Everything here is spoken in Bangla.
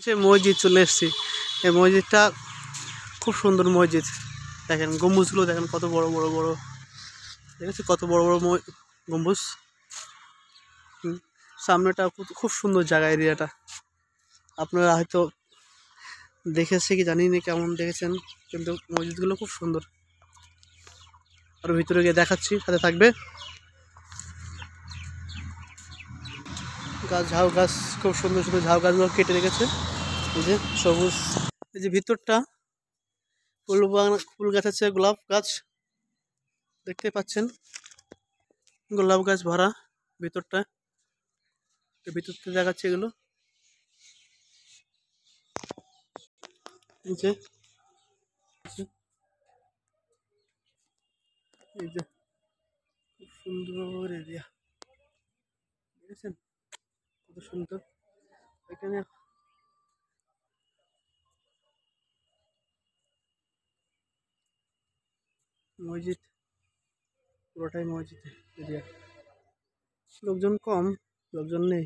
সে মসজিদ চলে এসেছি। এই মসজিদটা খুব সুন্দর মসজিদ। দেখেন গম্বুজগুলো দেখেন কত বড় বড় বড়, ঠিক আছে, কত বড় বড় গম্বুজ। সামনেটা খুব সুন্দর জায়গা, এরিয়াটা আপনারা হয়তো দেখেছে কি জানি না, কেমন দেখেছেন, কিন্তু মসজিদগুলো খুব সুন্দর। আর ভিতরে গিয়ে দেখাচ্ছি, সাথে থাকবে। গাছ, ঝাউ গাছ, খুব সুন্দর সুন্দর ঝাউ গাছগুলো কেটে রেখেছে। এই যে সবুজ, এই যে ভিতরটা ফুল গাছ আছে, গোলাপ গাছ দেখতে পাচ্ছেন, গোলাপ গাছ ভরা ভিতরটা। ভিতরটা দেখাচ্ছে এগুলো, এই যে এই যে খুব সুন্দর এরিয়া, দেখেছেন কত সুন্দর। এখানে মসজিদ, পুরোটাই মসজিদ এরিয়া। লোকজন কম, লোকজন নেই।